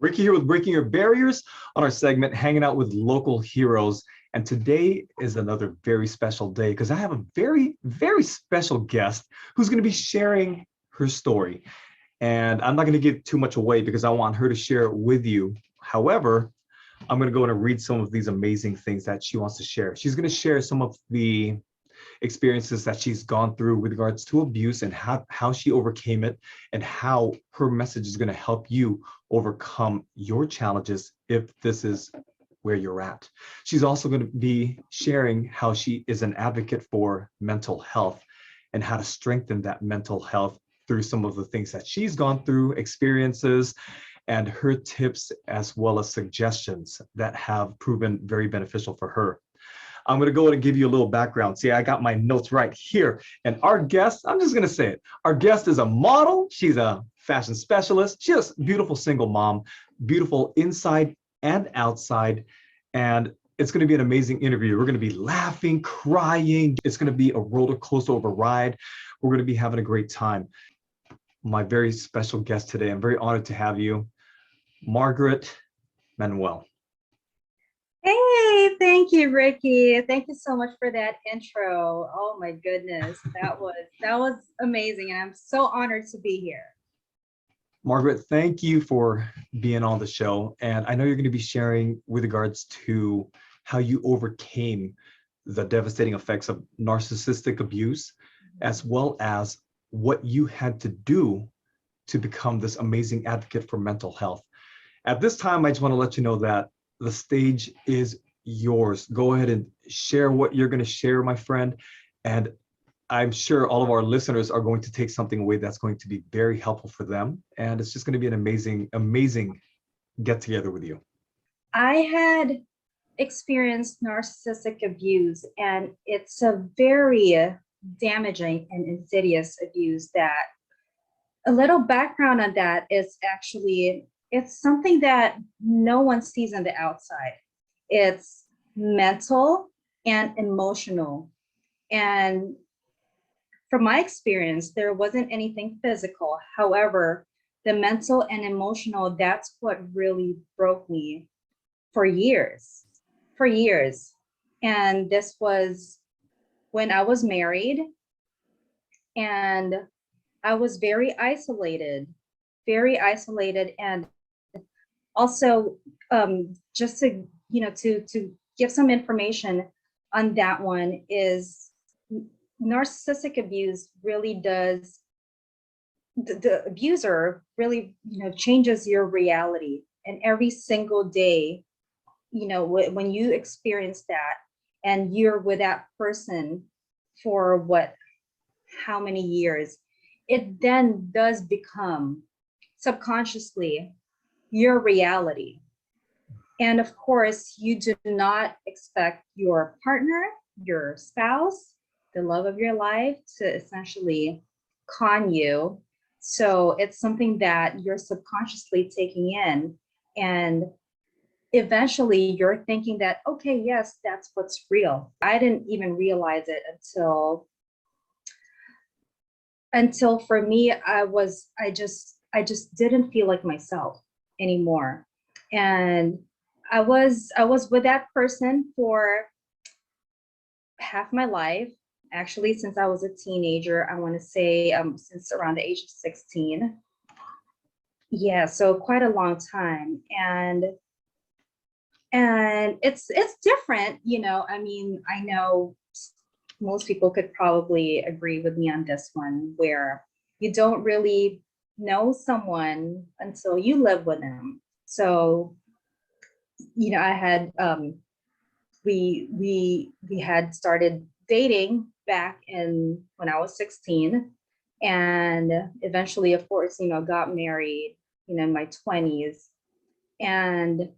Ricky here with Breaking Your Barriers on our segment, Hanging Out with Local Heroes. And today is another very special day because I have a very, very special guest who's going to be sharing her story. And I'm not going to give too much away because I want her to share it with you. However, I'm going to go in and read some of these amazing things that she wants to share. She's going to share some of the experiences that she's gone through with regards to abuse and how she overcame it and how her message is going to help you overcome your challenges if this is where you're at. She's also going to be sharing how she is an advocate for mental health and how to strengthen that mental health through some of the things that she's gone through, experiences, and her tips as well as suggestions that have proven very beneficial for her. I'm going to go ahead and give you a little background. See, I got my notes right here. And our guest, I'm just going to say it. Our guest is a model. She's a fashion specialist. She's a beautiful single mom, beautiful inside and outside. And it's going to be an amazing interview. We're going to be laughing, crying. It's going to be a roller coaster of a ride. We're going to be having a great time. My very special guest today, I'm very honored to have you, Margaret Manuel. Hey, thank you, Ricky. Thank you so much for that intro. Oh my goodness, that was amazing, and I'm so honored to be here. Margaret, thank you for being on the show. And I know you're going to be sharing with regards to how you overcame the devastating effects of narcissistic abuse, as well as what you had to do to become this amazing advocate for mental health. At this time, I just want to let you know that the stage is yours. Go ahead and share what you're going to share, my friend. And I'm sure all of our listeners are going to take something away that's going to be very helpful for them. And it's just going to be an amazing, amazing get together with you. I had experienced narcissistic abuse, and it's a very damaging and insidious abuse. That a little background on that is actually, it's something that no one sees on the outside. It's mental and emotional. And from my experience, there wasn't anything physical. However, the mental and emotional, that's what really broke me for years. And this was when I was married, and I was very isolated. And also, just to to give some information on that one, is narcissistic abuse really does, the abuser really changes your reality. And every single day, when you experience that and you're with that person for how many years, it then does become subconsciously your reality. And of course, you do not expect your partner, your spouse, the love of your life, to essentially con you. So it's something that you're subconsciously taking in. And eventually you're thinking that, okay, yes, that's what's real. I didn't even realize it until for me, I just didn't feel like myself anymore. And I was with that person for half my life, actually, since I was a teenager. I want to say since around the age of 16. Yeah, so quite a long time. And it's different, I mean, I know most people could probably agree with me on this one, where you don't really know someone until you live with them. So I had we had started dating back when I was 16, and eventually, of course, got married in my 20s. And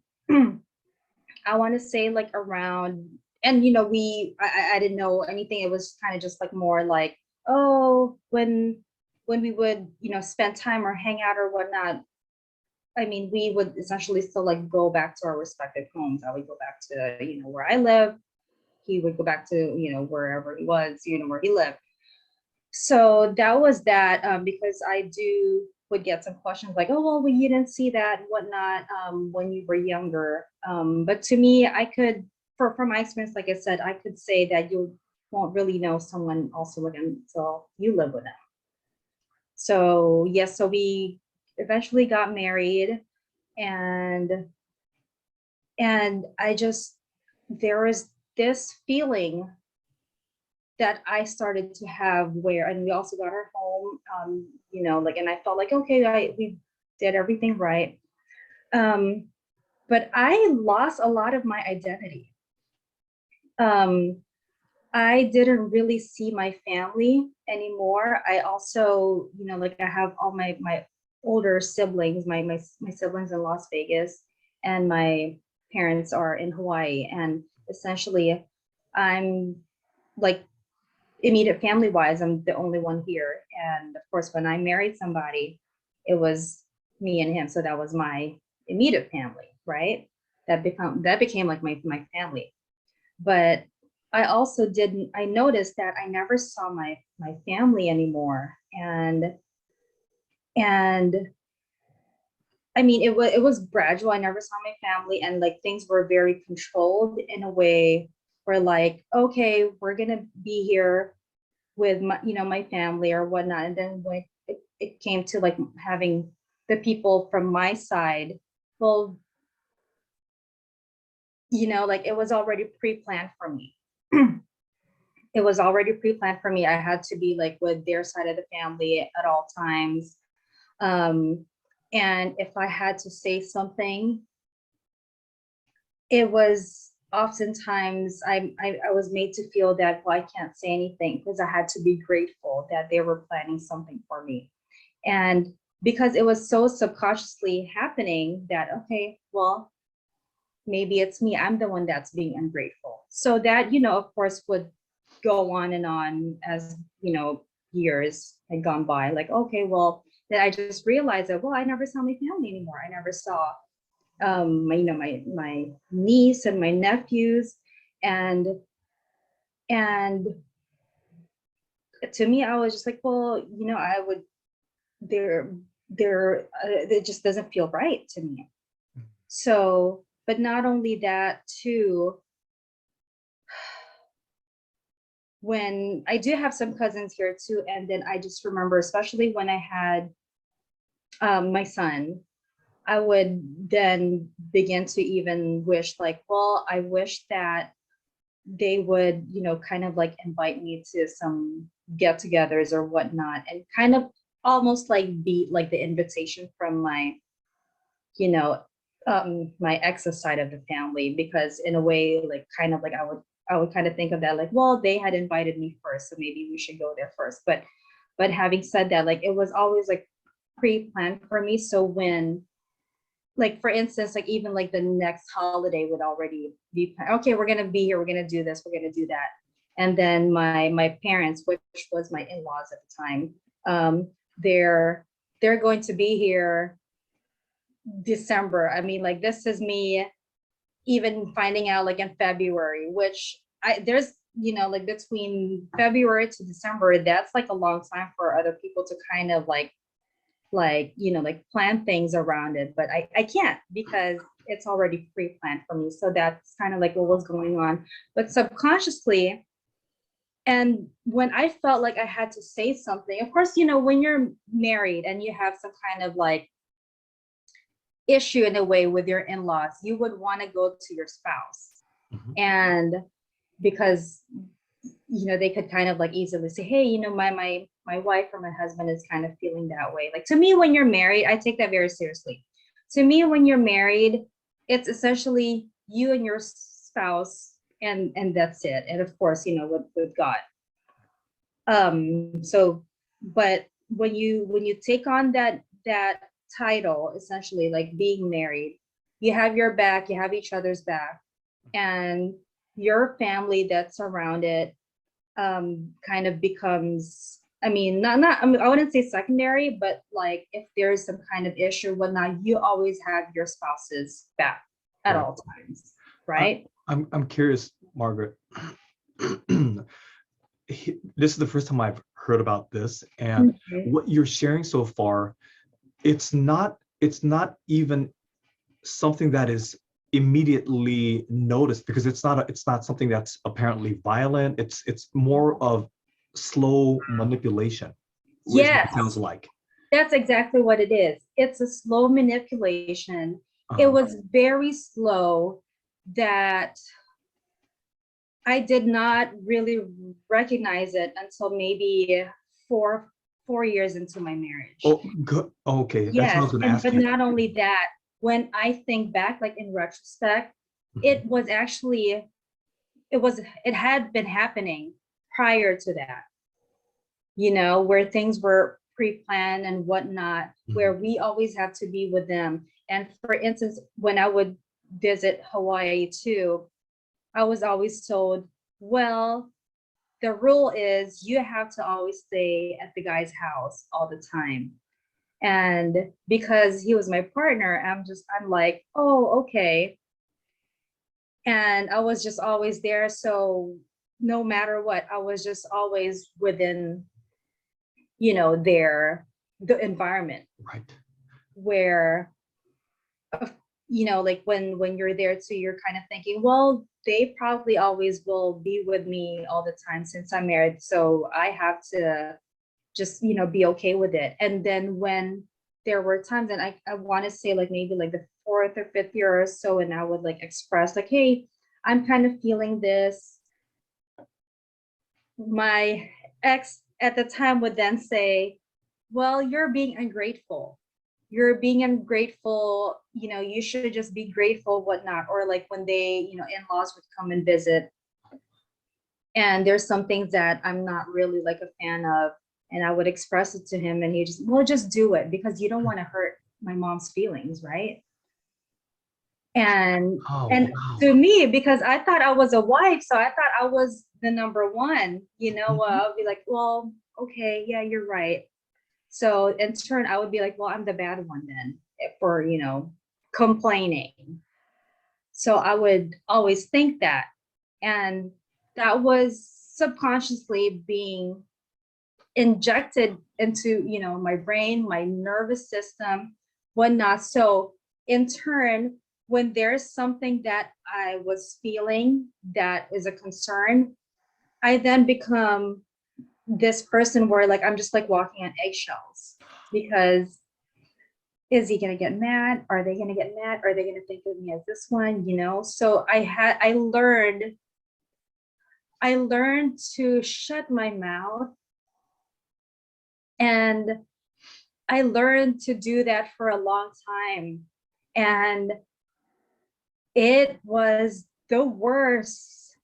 I want to say like around, and I didn't know anything. It was kind of just like more like, oh, when we would spend time or hang out or whatnot, I mean, we would essentially still like go back to our respective homes. I would go back to where I live. He would go back to wherever he was, where he lived. So that was that, because I do would get some questions like, oh, well, you didn't see that and whatnot when you were younger. But to me, I could, from my experience, like I said, I could say that you won't really know someone also like until you live with them. So yes, so we eventually got married, and I just, there was this feeling that I started to have where, and we also got our home, like, and I felt like, okay, we did everything right. But I lost a lot of my identity. I didn't really see my family anymore. I also, like I have all my older siblings, my siblings in Las Vegas, and my parents are in Hawaii. And essentially, I'm like, immediate family wise, I'm the only one here. And of course, when I married somebody, it was me and him. So that was my immediate family, right? That became like my family. But I also I noticed that I never saw my family anymore. And I mean, it was gradual. I never saw my family, and like things were very controlled in a way where, like, okay, we're gonna be here with my, my family or whatnot. And then when it came to like having the people from my side, well, like it was already pre-planned for me. It was already pre-planned for me. I had to be like with their side of the family at all times. And if I had to say something, it was oftentimes I was made to feel that, well, I can't say anything because I had to be grateful that they were planning something for me. And because it was so subconsciously happening that, okay, well, maybe it's me, I'm the one that's being ungrateful. So that, of course, would go on and on as, years had gone by. Like, okay, well, then I just realized that, well, I never saw my family anymore. I never saw my niece and my nephews, and to me, I was just like, well, I would, it just doesn't feel right to me. So, but not only that too, when I do have some cousins here too, and then I just remember, especially when I had my son, I would then begin to even wish, like, well, I wish that they would, kind of like invite me to some get-togethers or whatnot, and kind of almost like be like the invitation from my, my ex's side of the family, because in a way, like, kind of like I would kind of think of that, like, well, they had invited me first, so maybe we should go there first. But having said that, like, it was always like pre-planned for me. So when, like, for instance, like even like the next holiday would already be, okay, we're gonna be here, we're gonna do this, we're gonna do that. And then my parents, which was my in-laws at the time, they're going to be here December. I mean, like, this is me even finding out like in February, which there's, like between February to December, that's like a long time for other people to kind of like plan things around it. But I can't, because it's already pre-planned for me. So that's kind of like what was going on. But subconsciously, and when I felt like I had to say something, of course, when you're married and you have some kind of like issue in a way with your in-laws, you would want to go to your spouse. Mhm. And because they could kind of like easily say, hey, my wife or my husband is kind of feeling that way. Like, to me, when you're married, I take that very seriously. To me, when you're married, it's essentially you and your spouse, and that's it. And of course, with God. So, but when you take on that title, essentially like being married, you have your back, you have each other's back, and your family that's around it kind of becomes, I mean, not I mean, I wouldn't say secondary, but like if there's some kind of issue, whatnot, you always have your spouse's back at Right. all times, right? I'm curious, Margaret. This is the first time I've heard about this, and Mhm. what you're sharing so far it's not even something that is immediately noticed, because it's not something that's apparently violent. It's more of slow manipulation, is what it Yes, sounds like. that's exactly what it is. It's a slow manipulation. It Uh-huh. was very slow that I did not really recognize it until maybe four four years into my marriage. Oh, good. Okay, that's what I Yes, was going to and ask but you. not only that, when I think back, like in retrospect, Mhm. it was actually it had been happening prior to that, where things were pre-planned and whatnot, where Mhm. we always have to be with them. And for instance, when I would visit Hawaii too, I was always told, well, the rule is you have to always stay at the guy's house all the time. And because he was my partner, I'm like, oh, okay. And I was just always there. So no matter what, I was just always within, the environment Right. where, uh, like when you're there too, you're kind of thinking, well, they probably always will be with me all the time since I'm married. So I have to just be okay with it. And then when there were times, and I want to say like maybe like the fourth or fifth year or so, and I would like express like, hey, I'm kind of feeling this. My ex at the time would then say, well, you're being ungrateful. You're being ungrateful, you should just be grateful, whatnot. Or like when they, in-laws would come and visit, and there's some things that I'm not really like a fan of, and I would express it to him, and he just, well, just do it because you don't want to hurt my mom's feelings, right? And Oh, and wow. to me, because I thought I was a wife, so I thought I was the number one, Mhm. I'll be like, well, okay, yeah, you're right. So in turn, I would be like, well, I'm the bad one then for, complaining. So I would always think that. And that was subconsciously being injected into, my brain, my nervous system, whatnot. So in turn, when there's something that I was feeling that is a concern, I then become this person where like I'm just like walking on eggshells, because is he gonna get mad? Are they gonna get mad? Are they gonna think of me as this one? So I learned to shut my mouth, and I learned to do that for a long time. And it was the worst.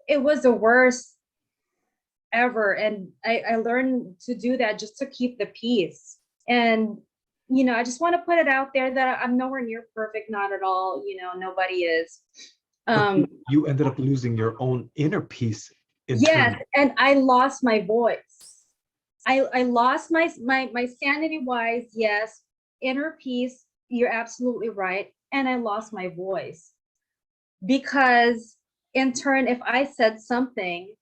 It was the worst ever. And I learned to do that just to keep the peace. And, I just want to put it out there that I'm nowhere near perfect, not at all. Nobody is. But Um, you ended up losing your own inner peace in yes, turn. and I lost my voice. I lost my sanity wise, yes. Inner peace, you're absolutely right. And I lost my voice because in turn, if I said something,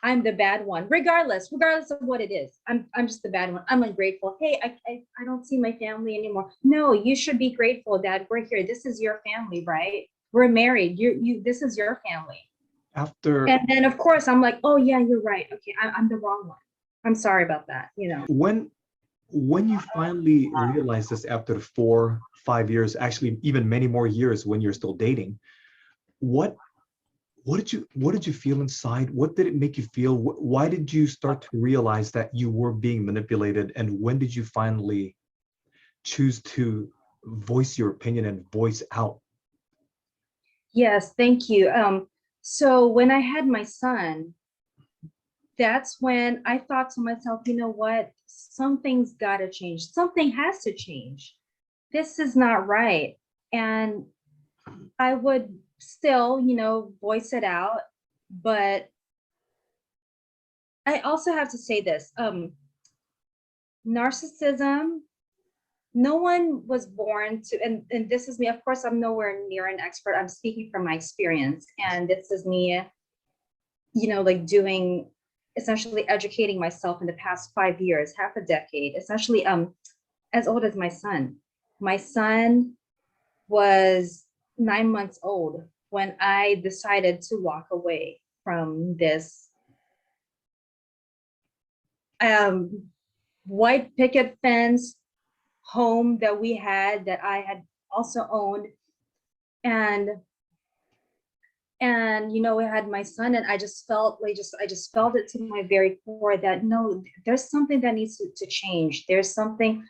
I'm the bad one, regardless of what it is. I'm just the bad one. I'm ungrateful. Hey, I don't see my family anymore. No, you should be grateful, Dad. We're here. This is your family, right? We're married. You this is your family. After And then of course I'm like, oh yeah, you're right. Okay, I'm the wrong one. I'm sorry about that. when you finally realize this, after 4, 5 years, actually even many more years when you're still dating, what what did you feel inside? What did it make you feel? Why did you start to realize that you were being manipulated? And when did you finally choose to voice your opinion and voice out? Yes, thank you. So when I had my son, that's when I thought to myself, you know what? Something's got to change. Something has to change. This is not right. And I would still, voice it out. But I also have to say this, narcissism, no one was born to, and this is me, of course, I'm nowhere near an expert. I'm speaking from my experience. And this is me, like doing, essentially educating myself in the past 5 years, half a decade, essentially, as old as my son. My son was 9 months old when I decided to walk away from this white picket fence home that we had, that I had also owned. And you know, I had my son, and I just felt like, I just felt it to my very core that no, there's something that needs to change. There's something,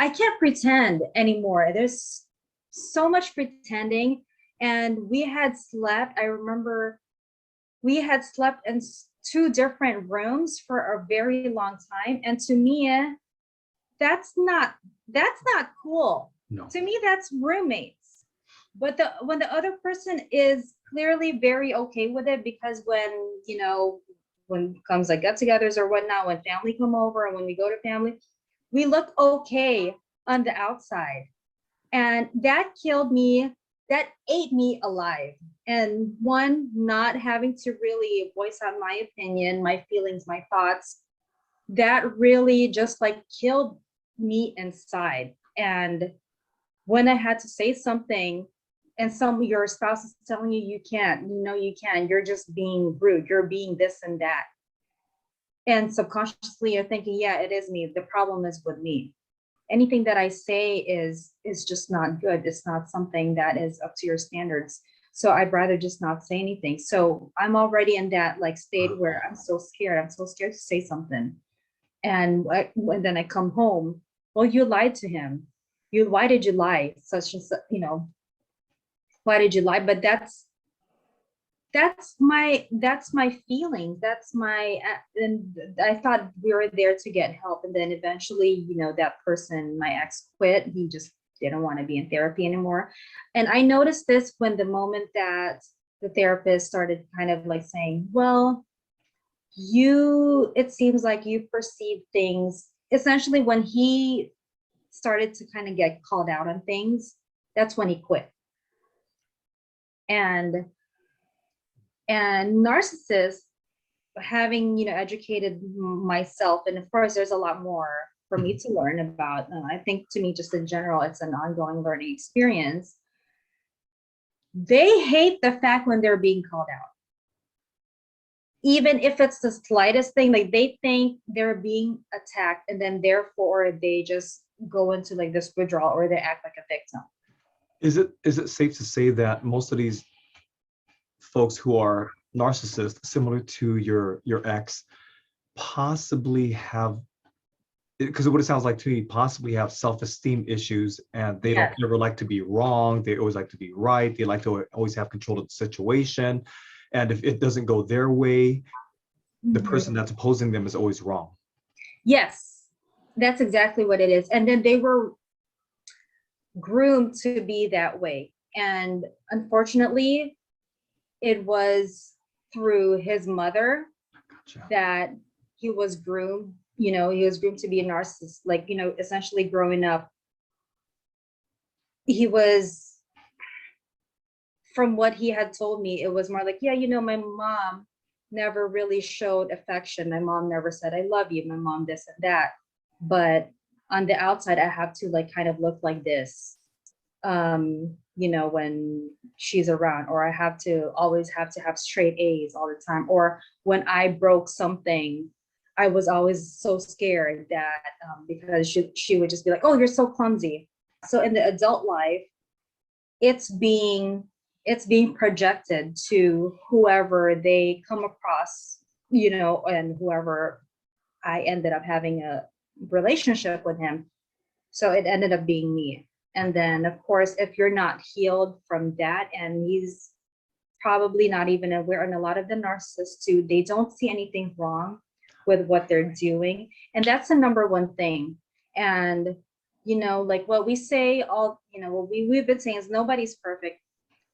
I can't pretend anymore. There's so much pretending. And we had slept, I remember we had slept in two different rooms for a very long time. And to me, that's not cool. No. To me, that's roommates. But when the other person is clearly very okay with it, because when, you know, when comes like get-togethers or whatnot, when family come over and when we go to family, we look okay on the outside. And that killed me, that ate me alive. And one, not having to really voice out my opinion, my feelings, my thoughts, that really just like killed me inside. And when I had to say something, and your spouse is telling you, you can't, you know, you can, you're just being rude, you're being this and that. And subconsciously you're thinking, yeah, it is me. The problem is with me. Anything that I say is just not good. It's not something that is up to your standards. So I'd rather just not say anything. So I'm already in that like state where I'm so scared. I'm so scared to say something. And then I come home. Well, you lied to him. Why did you lie? Such and such, you know, why did you lie? But that's my feeling. That's my, and I thought we were there to get help. And then eventually, you know, that person, my ex, quit. He just didn't want to be in therapy anymore. And I noticed this when the moment that the therapist started kind of like saying, well, it seems like you perceive things, essentially when he started to kind of get called out on things, that's when he quit. And narcissists, having, you know, educated myself, and of course there's a lot more for me to learn about. I think to me, just in general, it's an ongoing learning experience. They hate the fact when they're being called out. Even if it's the slightest thing, like they think they're being attacked, and then therefore they just go into like this withdrawal, or they act like a victim. Is it safe to say that most of these folks who are narcissists, similar to your ex, possibly have, because what it sounds like to me, possibly have self-esteem issues, and they don't ever like to be wrong. They always like to be right. They like to always have control of the situation. And if it doesn't go their way, the person that's opposing them is always wrong. Yes, that's exactly what it is. And then they were groomed to be that way. And unfortunately, it was through his mother that he was groomed, you know, he was groomed to be a narcissist. Like, you know, essentially growing up, he was, from what he had told me, it was more like, yeah, you know, my mom never really showed affection. My mom never said, I love you. My mom this and that. But on the outside, I have to like kind of look like this, you know, when she's around, or I have to always have straight A's all the time. Or when I broke something, I was always so scared that because she would just be like, oh, you're so clumsy. So in the adult life, it's being projected to whoever they come across, you know, and whoever I ended up having a relationship with him. So it ended up being me. And then, of course, if you're not healed from that, and he's probably not even aware, and a lot of the narcissists too, they don't see anything wrong with what they're doing. And that's the number one thing. And, you know, like what we say all, you know, what we've been saying is nobody's perfect.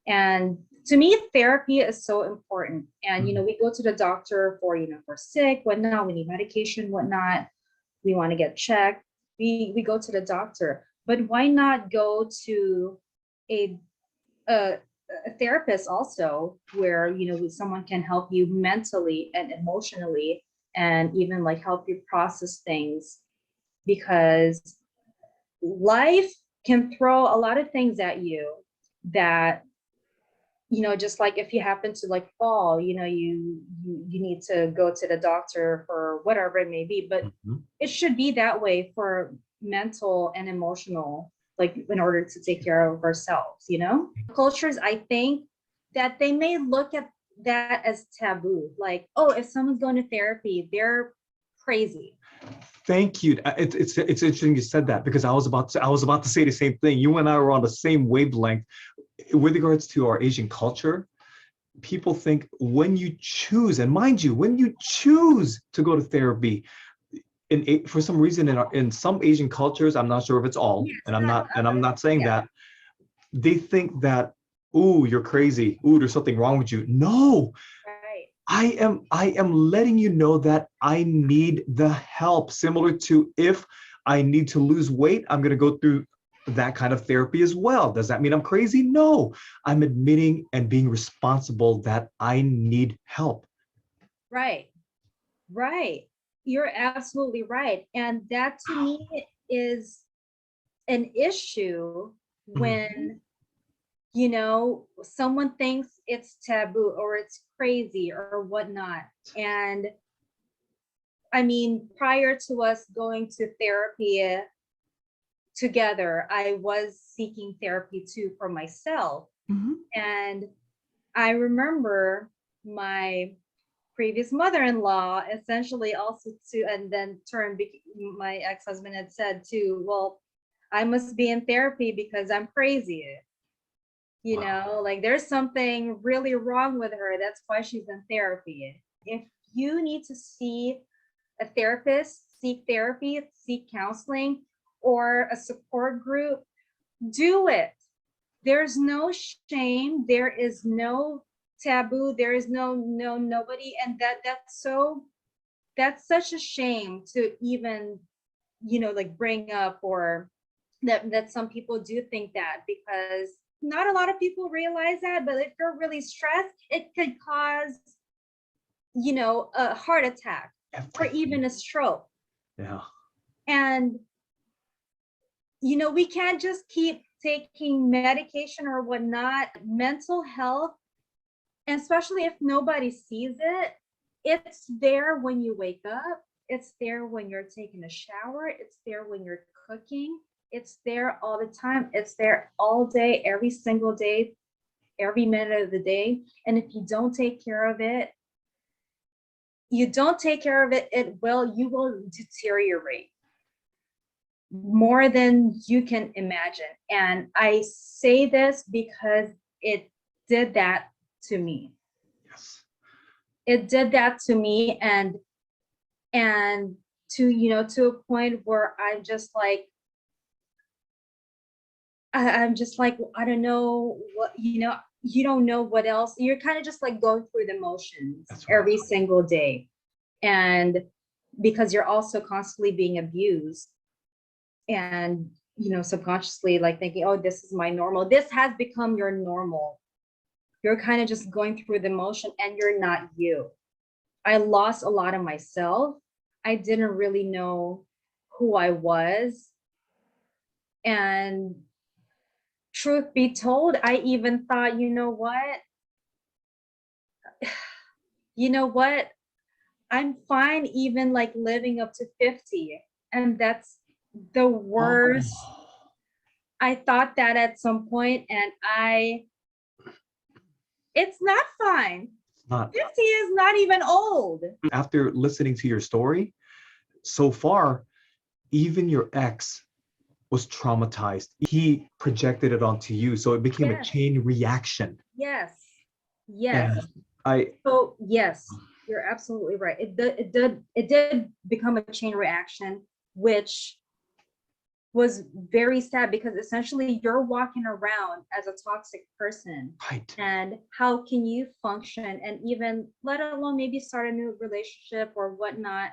And to me, therapy is so important. And, you know, we go to the doctor for, you know, if we're sick, whatnot, we need medication, whatnot, we want to get checked, we go to the doctor. But why not go to a therapist also, where, you know, someone can help you mentally and emotionally, and even like help you process things? Because life can throw a lot of things at you that, just like if you happen to like fall, you need to go to the doctor for whatever it may be, but Mhm. it should be that way for mental and emotional, like in order to take care of ourselves. Cultures, I think that they may look at that as taboo, like, oh, if someone's going to therapy, they're crazy. Thank you. It's interesting you said that, because I was about to say the same thing. You and I were on the same wavelength with regards to our Asian culture. People think when you choose, and mind you, when you choose to go to therapy, for some reason in some Asian cultures, I'm not sure if it's all, Yes, and I'm not saying yeah, that, they think that, ooh, you're crazy. Ooh, there's something wrong with you. No, right, I am letting you know that I need the help. Similar to if I need to lose weight, I'm going to go through that kind of therapy as well. Does that mean I'm crazy? No, I'm admitting and being responsible that I need help. right, right. You're absolutely right. And that to me is an issue Mhm. when, someone thinks it's taboo or it's crazy or whatnot. And I mean, prior to us going to therapy together, I was seeking therapy too for myself. Mhm. And I remember my previous mother-in-law essentially also to, and then turned, my ex-husband had said too, well, I must be in therapy because I'm crazy. Wow. Like there's something really wrong with her. That's why she's in therapy. If you need to see a therapist, seek therapy, seek counseling, or a support group, do it. There's no shame. There is no taboo. There is no nobody. And that's such a shame to even, like bring up, or that some people do think that, because not a lot of people realize that, but if you're really stressed, it could cause, a heart attack or even Everything. a stroke. Yeah. And, we can't just keep taking medication or whatnot. Mental health, and especially if nobody sees it, it's there when you wake up. It's there when you're taking a shower. It's there when you're cooking. It's there all the time. It's there all day, every single day, every minute of the day. And if you don't take care of it, you will deteriorate more than you can imagine. And I say this because it did that to me. Yes. It did that to me, and to a point where I'm just like, I don't know what, you don't know what else. You're kind of just like going through the motions That's right. every single day. And because you're also constantly being abused, and subconsciously like thinking, oh, this is my normal. This has become your normal. You're kind of just going through the motion, and you're not you. I lost a lot of myself. I didn't really know who I was. And truth be told, I even thought, you know what? I'm fine even like living up to 50. And that's the Oh, worst. I thought that at some point, and it's not fine. it's not. 50 is not even old. After listening to your story so far, even your ex was traumatized. He projected it onto you. So it became a Yes, chain reaction. yes, And yes. I, So yes, you're absolutely right. It did become a chain reaction, which was very sad, because essentially you're walking around as a toxic person. right. And how can you function, and even let alone maybe start a new relationship or whatnot,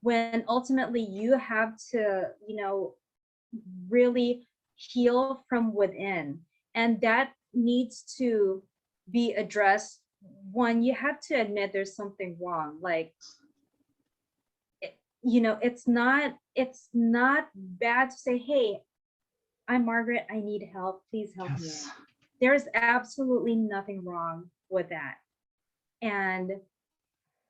when ultimately you have to, really heal from within. And that needs to be addressed. One, you have to admit there's something wrong. Like, it's not bad to say, hey, I'm Margaret, I need help, please help me Yes. out. There's absolutely nothing wrong with that. And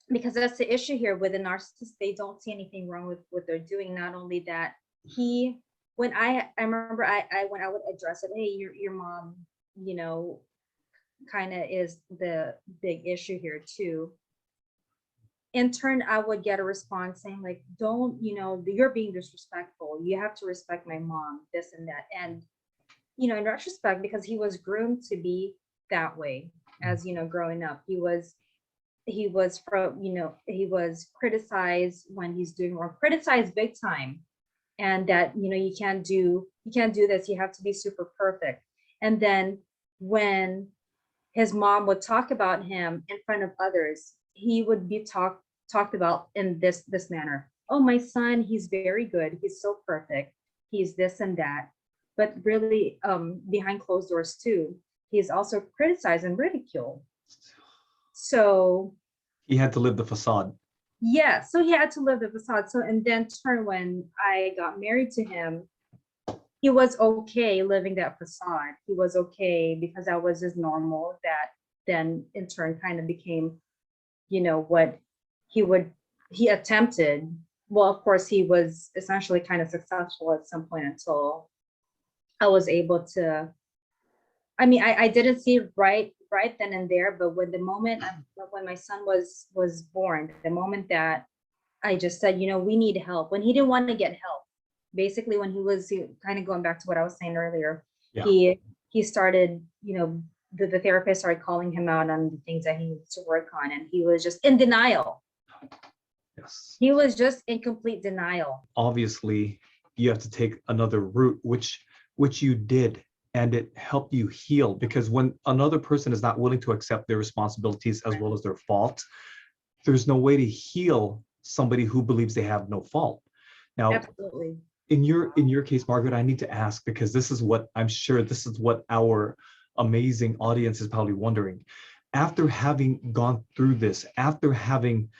because that's the issue here with the narcissist, they don't see anything wrong with what they're doing. Not only that, he, when I remember when I would address it, hey, your mom, you know, kind of is the big issue here too. In turn, I would get a response saying like, don't, you're being disrespectful, you have to respect my mom, this and that. And in retrospect, because he was groomed to be that way, as growing up, he was criticized when he's doing wrong, criticized big time. And that, you can't do this, you have to be super perfect. And then when his mom would talk about him in front of others, he would be talked about in this manner. Oh, my son, he's very good, he's so perfect, he's this and that. But really, behind closed doors too, he's also criticized and ridiculed. So He had to live the facade. yeah, so he had to live the facade. So, and then turn, when I got married to him, he was okay living that facade. He was okay because that was his normal. That then in turn kind of became, what he attempted. Well, of course, he was essentially kind of successful at some point until I was able to. I mean, I didn't see it right then and there, but when the moment when my son was born, the moment that I just said, we need help, when he didn't want to get help, basically when he kind of going back to what I was saying earlier, Yeah. he started, the therapist started calling him out on the things that he needs to work on, and he was just in denial. Yes. He was just in complete denial. Obviously, you have to take another route, which you did, and it helped you heal. Because when another person is not willing to accept their responsibilities as well as their fault, there's no way to heal somebody who believes they have no fault. Now, Absolutely. in your case, Margaret, I need to ask, because this is what I'm sure this is what our amazing audience is probably wondering. After having gone through this, after having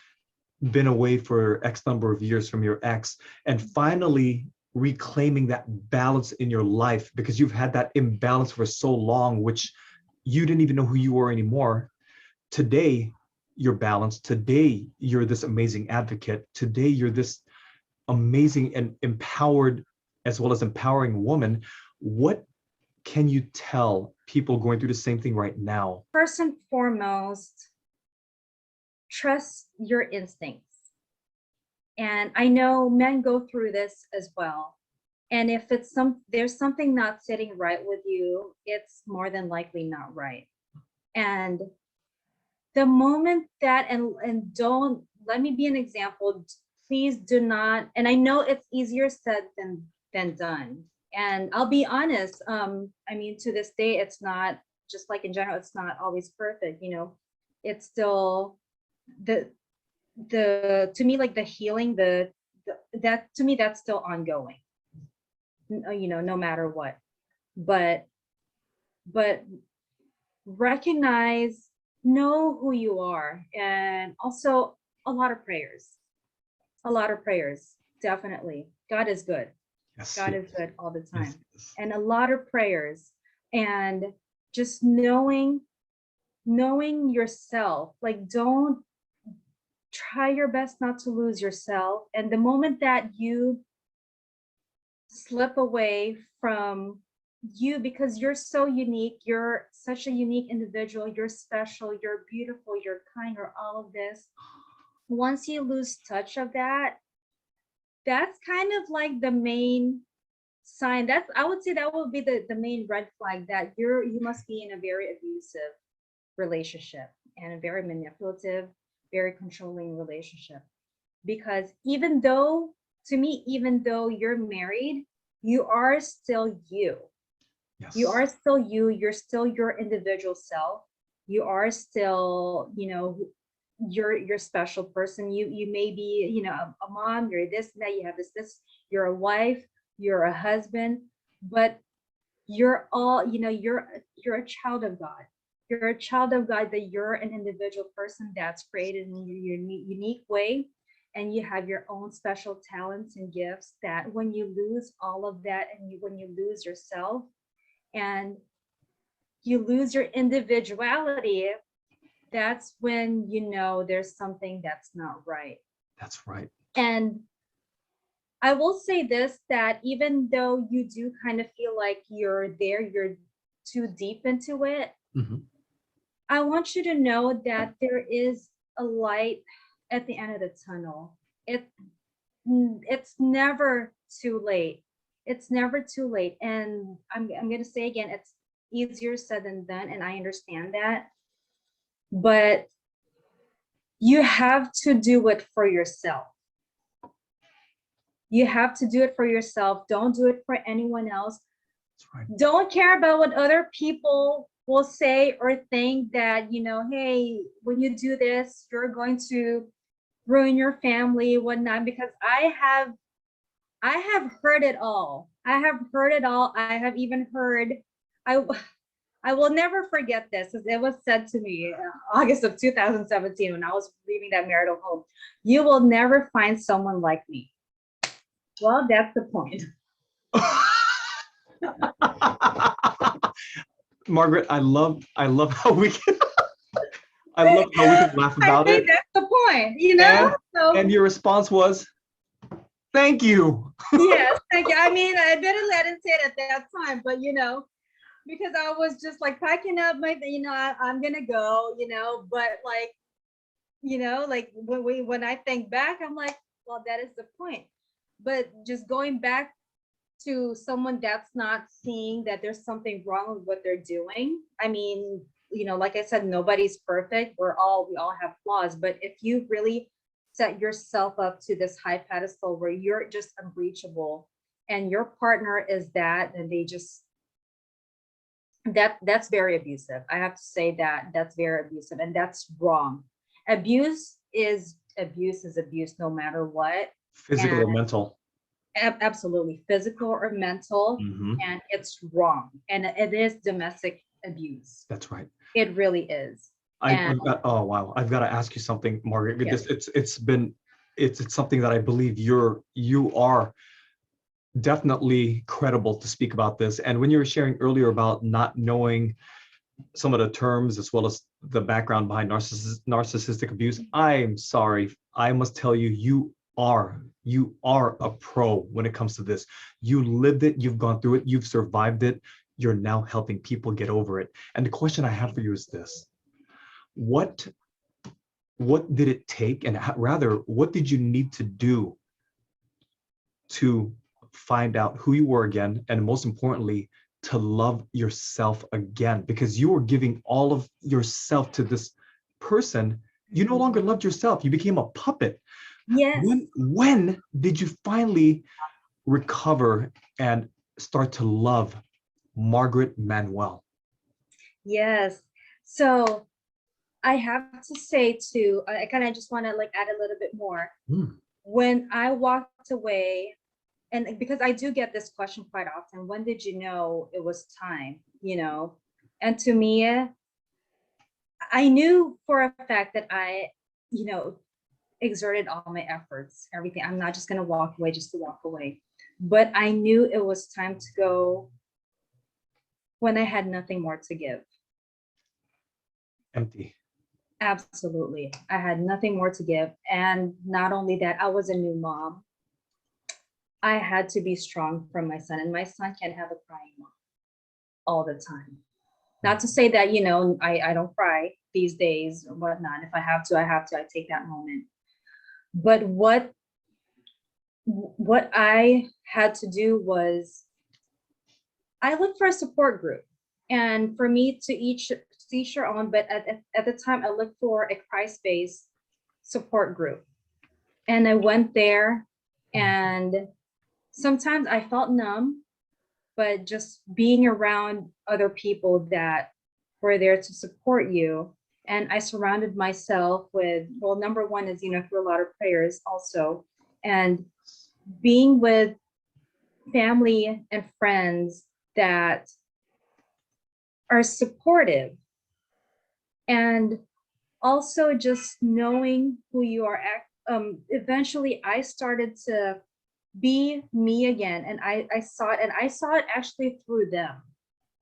been away for X number of years from your ex, and finally reclaiming that balance in your life, because you've had that imbalance for so long, which you didn't even know who you were anymore. Today, you're balanced. Today, you're this amazing advocate. Today, you're this amazing and empowered, as well as empowering woman. What can you tell people going through the same thing right now? First and foremost, trust your instincts. And I know men go through this as well. And if there's something not sitting right with you, it's more than likely not right. And the moment that, and don't, let me be an example, please do not, and I know it's easier said than done. And I'll be honest, I mean, to this day, it's not, just like in general, it's not always perfect, it's still the to me, like the healing, that to me, that's still ongoing, no matter what. But recognize, know who you are, and also a lot of prayers, definitely. God is good. Yes, God is good all the time. yes. And a lot of prayers, and just knowing yourself. Like, don't, try your best not to lose yourself. And the moment that you slip away from you, because you're so unique, you're such a unique individual, you're special, you're beautiful, you're kind, you're all of this. Once you lose touch of that, that's kind of like the main sign. That's, I would say, that would be the main red flag, that you must be in a very abusive relationship, and a very manipulative, very controlling relationship. Because even though, to me, even though you're married, you are still you. Yes. You are still you. You're still your individual self. You are still, you're special person. You may be, a mom, you're this and that, you have this, you're a wife, you're a husband, but you're all, you're a child of God. You're a child of God, that you're an individual person that's created in your unique way. and you have your own special talents and gifts, that when you lose all of that, and when you lose yourself and you lose your individuality, that's when you know there's something that's not right. That's right. And I will say this, that even though you do kind of feel like you're too deep into it, Mhm. I want you to know that there is a light at the end of the tunnel. It's never too late. It's never too late. And I'm going to say again, it's easier said than done, and I understand that. But you have to do it for yourself. You have to do it for yourself. Don't do it for anyone else. That's right. Don't care about what other people will say or think, that, hey, when you do this, you're going to ruin your family, whatnot, because I have heard it all. I have heard it all. I have even heard, I will never forget this, because it was said to me August of 2017 when I was leaving that marital home. You will never find someone like me. Well, that's the point. Margaret, I love how we can I love how we can laugh I about think it. that's the point. And your response was, thank you. Yes, thank you. I mean, admittedly, I didn't say it at that time, but because I was just like packing up my, I'm gonna go, but like, like when I think back, I'm like, well, that is the point. But just going back to someone that's not seeing that there's something wrong with what they're doing. I mean, like I said, nobody's perfect. We all have flaws. But if you really set yourself up to this high pedestal where you're just unreachable, and your partner is that, and they just, that's very abusive. I have to say that that's very abusive, and that's wrong. Abuse is abuse no matter what. Physical or mental. Absolutely, physical or mental. Mhm. And it's wrong, and it is domestic abuse. That's right. It really is. I've got, oh wow, I've got to ask you something, Margaret, because it's something that I believe you are definitely credible to speak about this. And when you were sharing earlier about not knowing some of the terms as well as the background behind narcissistic abuse, I'm sorry, I must tell you, you are a pro when it comes to this. You lived it, you've gone through it, you've survived it, you're now helping people get over it. And the question I have for you is this: what did it take, and rather, what did you need to do to find out who you were again, and most importantly, to love yourself again? Because you were giving all of yourself to this person. You no longer loved yourself. You became a puppet. Yes. When did you finally recover and start to love Margaret Manuel? Yes. So I have to say too, I kind of just want to like add a little bit more. When I walked away, and because I do get this question quite often, when did you know it was time? And to me, I knew for a fact that I, exerted all my efforts, everything. I'm not just going to walk away just to walk away. But I knew it was time to go when I had nothing more to give. Empty. Absolutely. I had nothing more to give. And not only that, I was a new mom. I had to be strong for my son, and my son can't have a crying mom all the time. Not to say that, I don't cry these days or whatnot. If I have to, I take that moment. But what I had to do was I looked for a support group, and for me to each your own, but at the time I looked for a Christ-based support group, and I went there, and sometimes I felt numb, but just being around other people that were there to support you. And I surrounded myself with, well, number one is, through a lot of prayers also, and being with family and friends that are supportive, and also just knowing who you are eventually I started to be me again. And I saw it, and I saw it actually through them,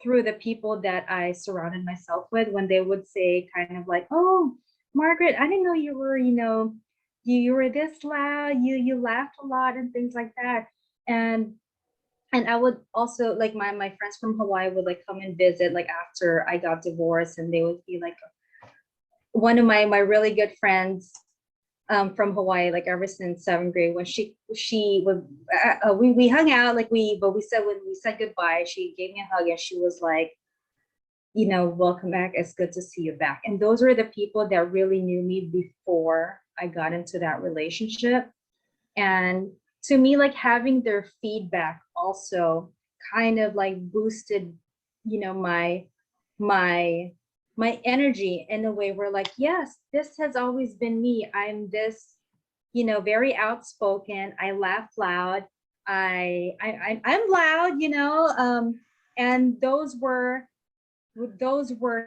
through the people that I surrounded myself with, when they would say kind of like, oh, Margaret, I didn't know you were, you were this loud, you laughed a lot and things like that. And I would also like my friends from Hawaii would like come and visit like after I got divorced, and they would be like, one of my really good friends from Hawaii, like ever since seventh grade, when she would we hung out, like we said, when we said goodbye, she gave me a hug and she was like, welcome back, it's good to see you back. And those were the people that really knew me before I got into that relationship. And to me, like having their feedback also kind of like boosted, my my energy in a way where like, yes, this has always been me. I'm this, very outspoken. I laugh loud. I'm loud, and those were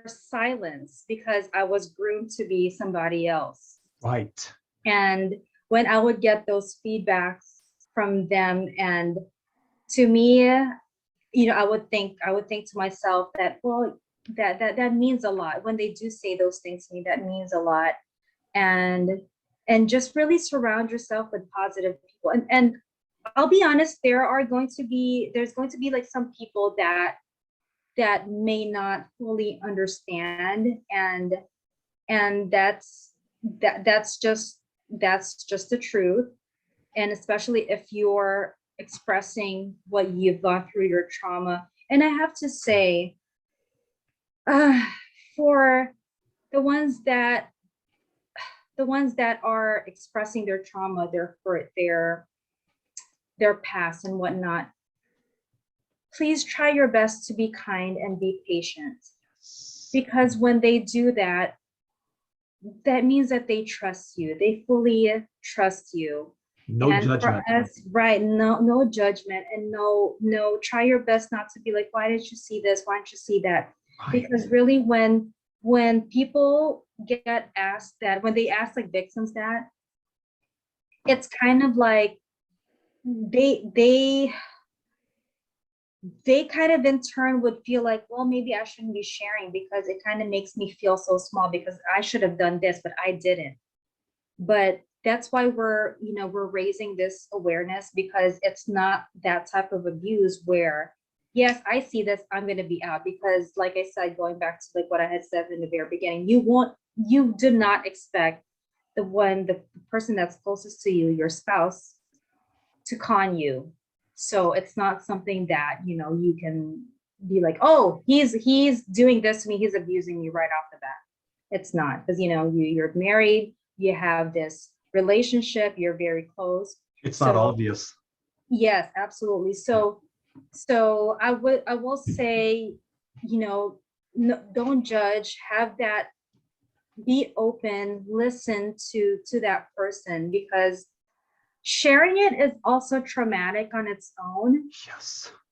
silence because I was groomed to be somebody else. Right. And when I would get those feedbacks from them, and to me, I would think to myself that, well, that means a lot. When they do say those things to me, that means a lot. And just really surround yourself with positive people. And I'll be honest, there's going to be like some people that may not fully understand, and that's just the truth. And especially if you're expressing what you've gone through, your trauma. And I have to say, for the ones that are expressing their trauma, their hurt, their past and whatnot, please try your best to be kind and be patient, because when they do that, that means that they trust you. They fully trust you. No and judgment. For us, right? No judgment, and no. Try your best not to be like, why didn't you see this? Why didn't you see that? Right. Because really, when people get asked that, when they ask like victims that, it's kind of like they kind of in turn would feel like, well, maybe I shouldn't be sharing because it kind of makes me feel so small because I should have done this, but I didn't. But that's why we're raising this awareness, because it's not that type of abuse where, yes, I see this, I'm going to be out. Because like I said, going back to like what I had said in the very beginning, you do not expect the person that's closest to you, your spouse, to con you. So it's not something that, you can be like, oh, he's doing this to me, he's abusing me right off the bat. It's not, because you're married, you have this relationship, you're very close. It's not obvious. Yes, absolutely. So I will say, no, don't judge, have that, be open, listen to that person, because sharing it is also traumatic on its own.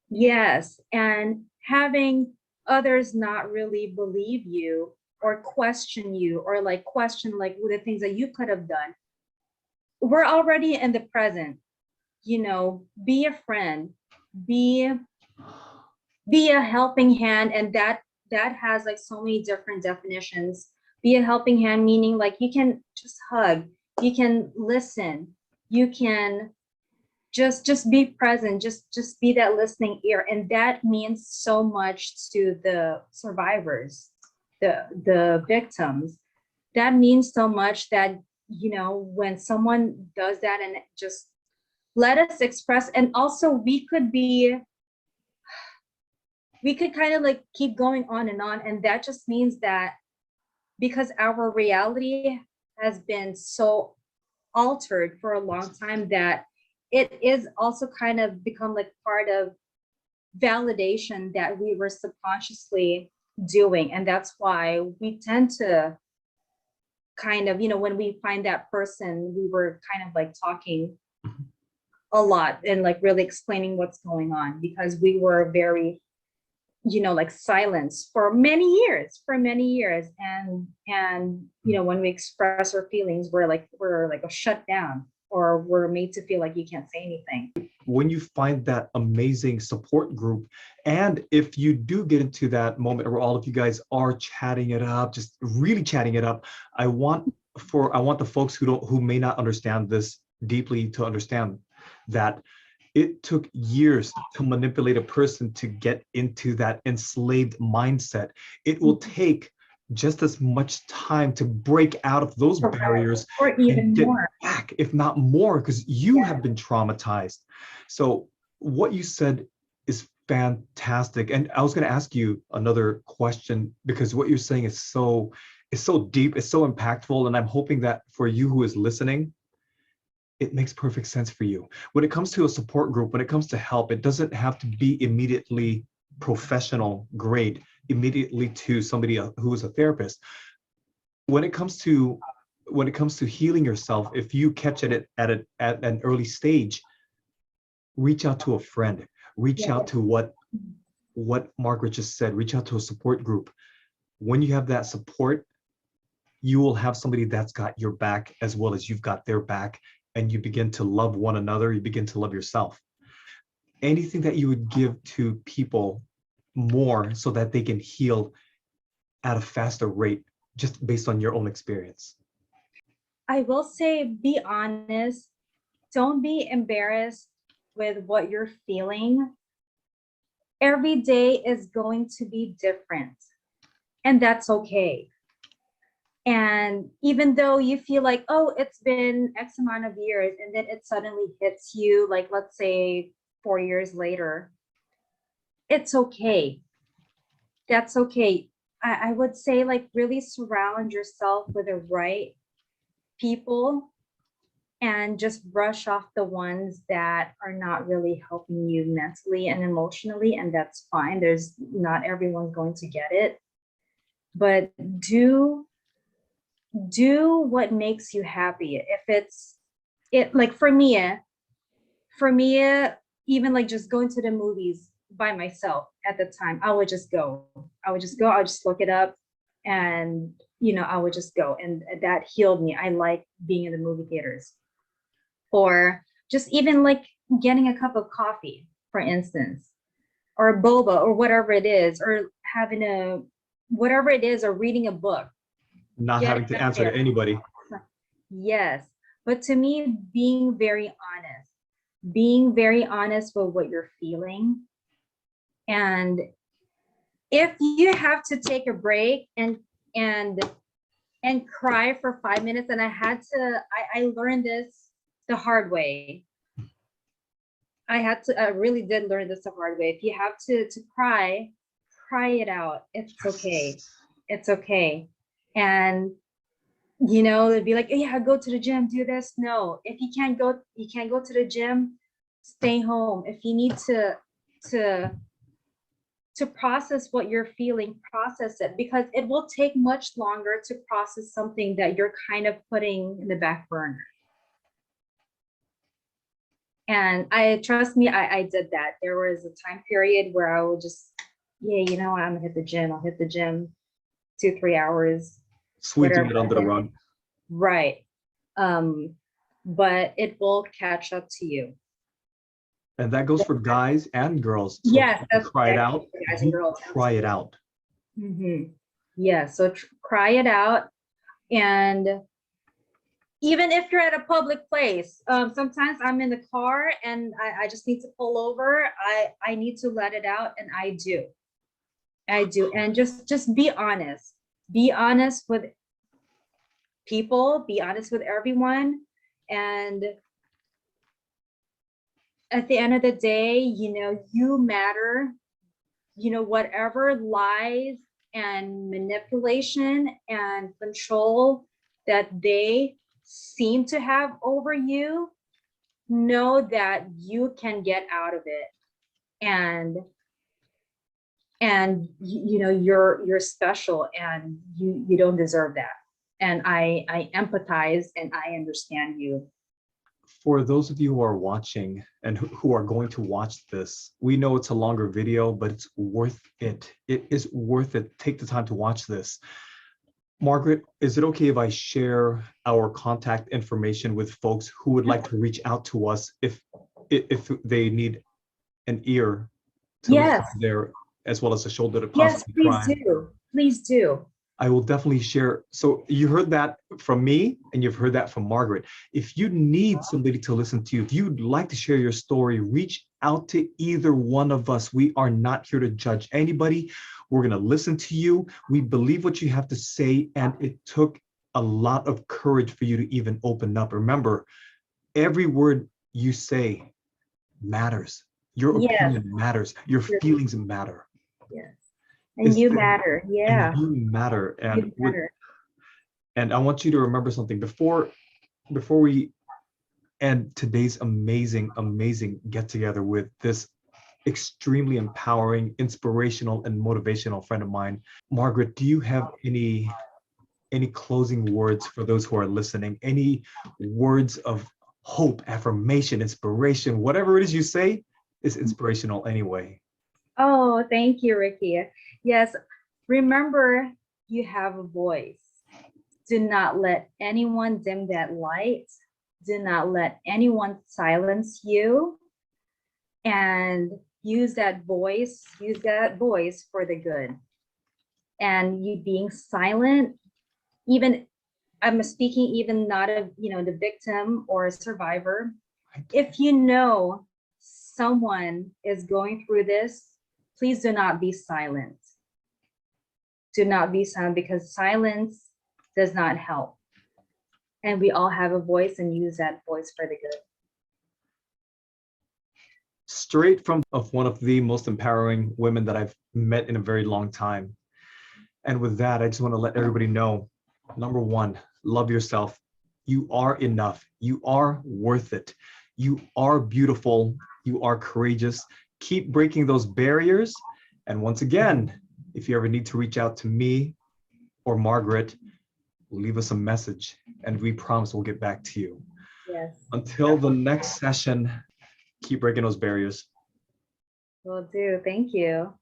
Yes. And having others not really believe you or question you, or like question like the things that you could have done. We're already in the present, be a friend, be a helping hand. And that has like so many different definitions. Be a helping hand, meaning like you can just hug, you can listen, you can just be present, just be that listening ear. And that means so much to the survivors, the victims. That means so much that, when someone does that, and just let us express. And also we could kind of like keep going on and on. And that just means that because our reality has been so altered for a long time, that it is also kind of become like part of validation that we were subconsciously doing. And that's why we tend to kind of, when we find that person, we were kind of like talking a lot and like really explaining what's going on, because we were very like silence for many years, and when we express our feelings, we're like a shut down, or we're made to feel like you can't say anything. When you find that amazing support group, and if you do get into that moment where all of you guys are chatting it up, just really chatting it up, I want the folks who may not understand this deeply to understand that it took years to manipulate a person to get into that enslaved mindset. It will take just as much time to break out of those barriers, or even and get more back, if not more, because you have been traumatized. So what you said is fantastic. And I was going to ask you another question, because what you're saying is so deep, it's so impactful. And I'm hoping that for you who is listening, it makes perfect sense for you. When it comes to a support group, when it comes to help, it doesn't have to be immediately professional grade, immediately to somebody who is a therapist. When it comes to healing yourself, if you catch it at an early stage, reach out to a friend, reach out to what Margaret just said, reach out to a support group. When you have that support, you will have somebody that's got your back as well as you've got their back, and you begin to love one another, you begin to love yourself. Anything that you would give to people more so that they can heal at a faster rate, just based on your own experience? I will say, be honest. Don't be embarrassed with what you're feeling. Every day is going to be different, and that's okay. And even though you feel like, oh, it's been X amount of years, and then it suddenly hits you, like, let's say 4 years later, it's okay. That's okay. I would say, like, really surround yourself with the right people, and just brush off the ones that are not really helping you mentally and emotionally. And that's fine. Not everyone's going to get it, but do what makes you happy. If it's like for me, even like just going to the movies by myself at the time, I would just go. I would just look it up, and I would just go, and that healed me. I like being in the movie theaters. Or just even like getting a cup of coffee, for instance, or boba, or whatever it is, or having whatever it is, or reading a book. Not having to answer to anybody. Yes. But to me, being very honest with what you're feeling. And if you have to take a break and cry for 5 minutes, and I learned this the hard way. I really did learn this the hard way. If you have to cry it out. It's okay. It's okay. And they'd be like, yeah, go to the gym, do this. No, if you can't go to the gym, stay home. If you need to process what you're feeling, process it, because it will take much longer to process something that you're kind of putting in the back burner. And trust me, I did that. There was a time period where I would just, I'm gonna hit the gym. I'll hit the gym 2-3 hours. Sweeping it under the rug. Right. But it will catch up to you. And that goes for guys and girls. So yes, that's cry it out. Guys and girls. Cry it out. Mm-hmm. Yeah. So cry it out. And even if you're at a public place, sometimes I'm in the car and I just need to pull over. I need to let it out, and I do. And just be honest. Be honest with people. Be honest with everyone. And at the end of the day, you matter. Whatever lies and manipulation and control that they seem to have over you, know that you can get out of it. And you're special, and you don't deserve that. And I empathize, and I understand you. for those of you who are watching and who are going to watch this, we know it's a longer video, but it's worth it. It is worth it. Take the time to watch this. Margaret, is it okay if I share our contact information with folks who would like to reach out to us if they need an ear to listen Yes, to their, as well as a shoulder to yes, possibly please cry? do. Please do. I will definitely share. So you heard that from me and you've heard that from Margaret. If you need somebody to listen to you, if you'd like to share your story, reach out to either one of us. We are not here to judge anybody. We're going to listen to you. We believe what you have to say, and it took a lot of courage for you to even open up. Remember, every word you say matters. Your Yes, opinion matters. Your feelings matter. yes. And Is you there, matter. and Yeah, you matter. you matter. And I want you to remember something before we end today's amazing get together with this extremely empowering, inspirational, and motivational friend of mine. Margaret, do you have any closing words for those who are listening? Any words of hope, affirmation, inspiration, whatever it is you say is inspirational anyway. Oh, thank you, Ricky. Yes, remember you have a voice. Do not let anyone dim that light. Do not let anyone silence you. And use that voice for the good. And you being silent, even I'm speaking even not of, the victim or a survivor. If you know someone is going through this, please do not be silent. Do not be silent, because silence does not help. And we all have a voice, and use that voice for the good. Straight from of one of the most empowering women that I've met in a very long time. And with that, I just want to let everybody know, number one, love yourself. You are enough. You are worth it. You are beautiful. You are courageous. Keep breaking those barriers. And once again, if you ever need to reach out to me or Margaret, leave us a message and we promise we'll get back to you. Yes. Until the next session, keep breaking those barriers. Will do. Thank you.